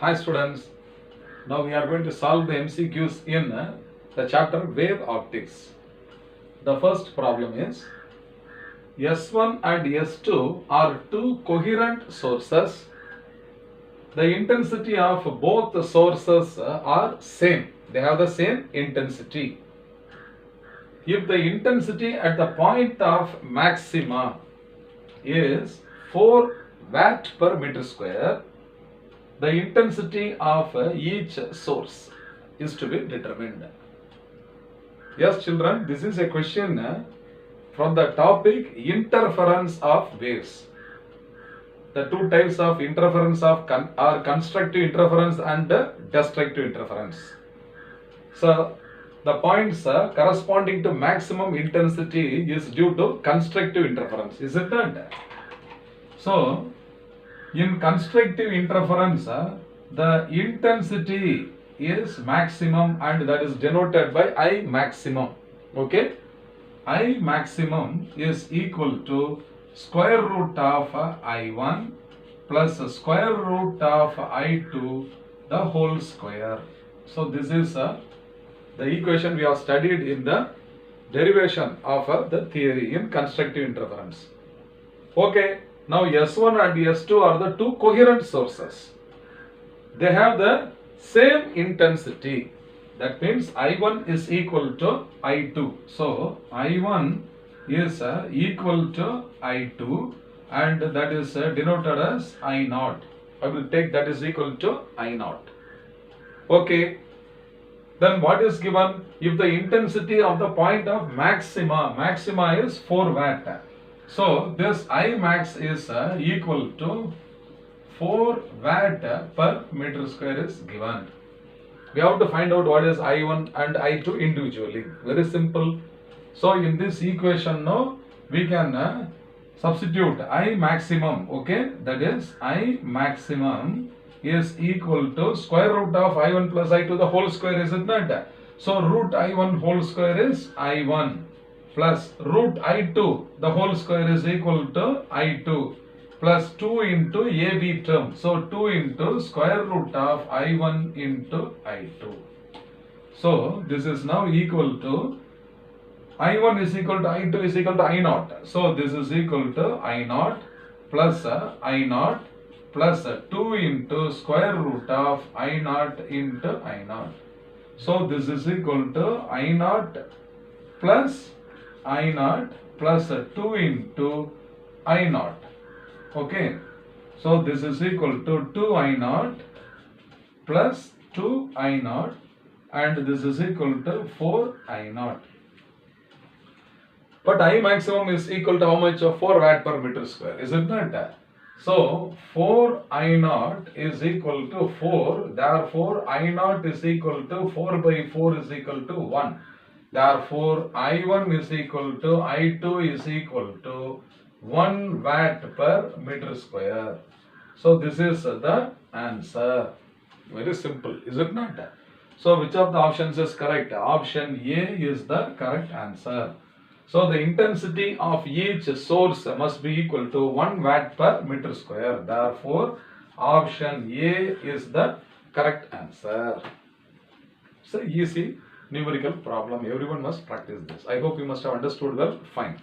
Hi students, now we are going to solve the MCQs in the chapter Wave Optics. The first problem is S1 and S2 are two coherent sources. The intensity of both the sources are same. They have the same intensity. If the intensity at the point of maxima is 4 watt per meter square, the intensity of each source is to be determined. Yes, children, this is a question from the topic interference of waves. The two types of interference are constructive interference and destructive interference. So, the points corresponding to maximum intensity is due to constructive interference, is it not? So, in constructive interference, the intensity is maximum and that is denoted by I maximum. Okay? I maximum is equal to square root of I1 plus square root of I2 the whole square. So this is the equation we have studied in the derivation of the theory in constructive interference. Okay. Now S1 and S2 are the two coherent sources. They have the same intensity. That means I1 is equal to I2. So I1 is equal to I2 and that is denoted as I0. I will take that is equal to I0. Okay. Then what is given? If the intensity of the point of maxima is 4 watt. So this I max is equal to 4 watt per meter square is given. We have to find out what is I1 and I2 individually. Very simple. So in this equation now we can substitute I maximum. Okay, that is I maximum is equal to square root of I1 plus I2 the whole square, is it not? So root I1 whole square is I1 plus root I2 the whole square is equal to I2 plus 2 into AB term. So 2 into square root of I1 into I2. So this is now equal to I1 is equal to I2 is equal to I0. So this is equal to I0 plus I0 plus 2 into square root of I0 into I0. So this is equal to I0 plus I0 plus 2 into I0. Okay. So this is equal to 2 I0 plus 2 I0 and this is equal to 4 I0. But I maximum is equal to how much? 4 watt per meter square, is it not? So 4 I0 is equal to 4. Therefore I0 is equal to 4 by 4 is equal to 1. Therefore, I1 is equal to I2 is equal to 1 watt per meter square. So, this is the answer. Very simple, is it not? So, which of the options is correct? Option A is the correct answer. So, the intensity of each source must be equal to 1 watt per meter square. Therefore, option A is the correct answer. So, easy numerical problem. Everyone must practice this. I hope you must have understood well. Fine.